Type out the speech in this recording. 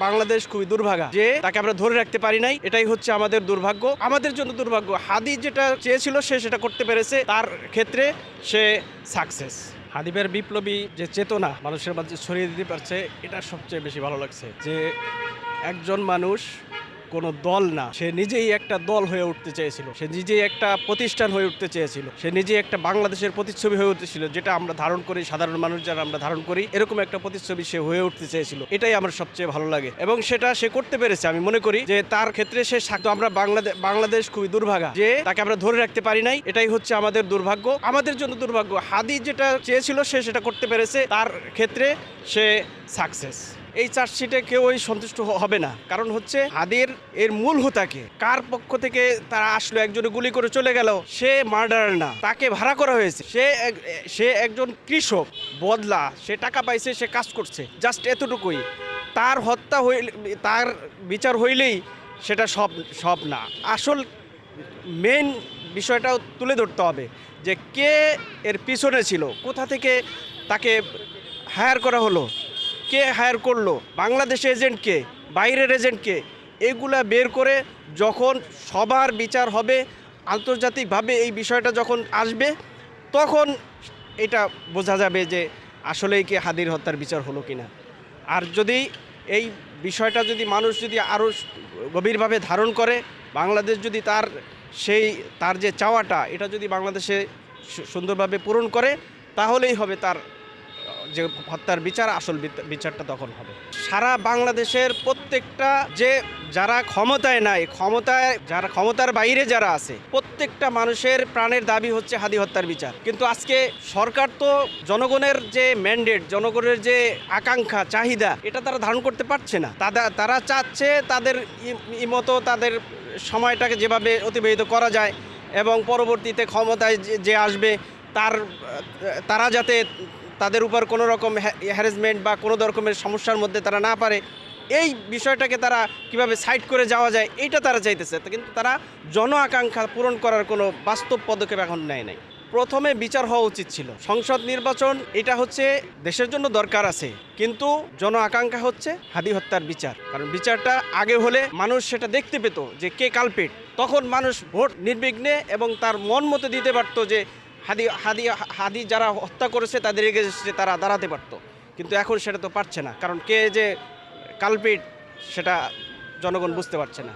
বাংলাদেশ খুবই দুর্ভাগা যে তাকে আমরা ধরে রাখতে পারি নাই, এটাই হচ্ছে আমাদের দুর্ভাগ্য, আমাদের জন্য দুর্ভাগ্য। হাদি যেটা চেয়েছিল সে সেটা করতে পেরেছে, তার ক্ষেত্রে সে সাকসেস। হাদিবের বিপ্লবী যে চেতনা মানুষের মাঝে ছড়িয়ে দিতে পারছে, এটা সবচেয়ে বেশি ভালো লাগছে। যে একজন মানুষ কোনো দল না, সে নিজেই একটা দল হয়ে উঠতে চেয়েছিল, সে নিজেই একটা প্রতিষ্ঠান হয়ে উঠতে চেয়েছিল, সে নিজেই একটা বাংলাদেশের প্রতিচ্ছবি হয়ে উঠতেছিল, যেটা আমরা ধারণ করি, সাধারণ মানুষ যারা আমরা ধারণ করি, এরকম একটা প্রতিচ্ছবি সে হয়ে উঠতে চেয়েছিল। এটাই আমার সবচেয়ে ভালো লাগে এবং সেটা সে করতে পেরেছে। আমি মনে করি যে তার ক্ষেত্রে সে আমরা বাংলাদেশ খুবই দুর্ভাগা যে তাকে আমরা ধরে রাখতে পারি নাই, এটাই হচ্ছে আমাদের দুর্ভাগ্য, আমাদের জন্য দুর্ভাগ্য। হাদি যেটা চেয়েছিল সে সেটা করতে পেরেছে, তার ক্ষেত্রে সে সাকসেস। এই চার্জশিটে কেউই সন্তুষ্ট হবে না, কারণ হচ্ছে হাদির এর মূল হোতাকে কার পক্ষ থেকে তারা আসলো, একজনে গুলি করে চলে গেল, সে মার্ডার না, তাকে ভাড়া করা হয়েছে, সে একজন কৃষক, বদলা, সে টাকা পাইছে, সে কাজ করছে, জাস্ট এতটুকুই। তার হত্যা হইলে, তার বিচার হইলেই সেটা সব না। আসল মেন বিষয়টাও তুলে ধরতে হবে যে কে এর পিছনে ছিল, কোথা থেকে তাকে হায়ার করা হলো, কে হায়ার করলো, বাংলাদেশের এজেন্টকে, বাইরের এজেন্টকে, এগুলা বের করে যখন সবার বিচার হবে, আন্তর্জাতিকভাবে এই বিষয়টা যখন আসবে, তখন এটা বোঝা যাবে যে আসলেই কি হাদির হত্যার বিচার হলো কিনা। আর যদি এই বিষয়টা যদি মানুষ যদি আরও গভীরভাবে ধারণ করে, বাংলাদেশ যদি তার যে চাওয়াটা, এটা যদি বাংলাদেশে সুন্দরভাবে পূরণ করে, তাহলেই হবে তার যে হত্যার বিচার, আসল বিচারটা তখন হবে। সারা বাংলাদেশের প্রত্যেকটা যারা ক্ষমতায় নাই, যারা ক্ষমতার বাইরে যারা আছে, প্রত্যেকটা মানুষের প্রাণের দাবি হচ্ছে হাদি হত্যার বিচার। কিন্তু আজকে সরকার তো জনগণের যে ম্যান্ডেট, জনগণের যে আকাঙ্ক্ষা, চাহিদা, এটা তারা ধারণ করতে পারছে না। তারা চাচ্ছে তাদের মতো তাদের সময়টাকে যেভাবে অতিবাহিত করা যায় এবং পরবর্তীতে ক্ষমতায় যে আসবে তারা যাতে তাদের উপর কোনো রকম হ্যারাসমেন্ট বা কোনো রকমের সমস্যার মধ্যে তারা না পারে, এই বিষয়টাকে তারা কিভাবে সাইড করে যাওয়া যায়, এইটা তারা চাইতেছে। কিন্তু তারা জন আকাঙ্ক্ষা পূরণ করার কোনো বাস্তব পদক্ষেপ এখন নেয় নাই। প্রথমে বিচার হওয়া উচিত ছিল, সংসদ নির্বাচন এটা হচ্ছে দেশের জন্য দরকার আছে, কিন্তু জন আকাঙ্ক্ষা হচ্ছে হাদি হত্যার বিচার। কারণ বিচারটা আগে হলে মানুষ সেটা দেখতে পেত যে কে কালপিট, তখন মানুষ ভোট নির্বিঘ্নে এবং তার মন মতো দিতে পারতো যে হাদি যারা হত্যা করেছে তাদের এগেইনস্টে তারা দাঁড়াতে পারতো। কিন্তু এখন সেটা তো পারছে না, কারণ কে যে কালপিট সেটা জনগণ বুঝতে পারছে না।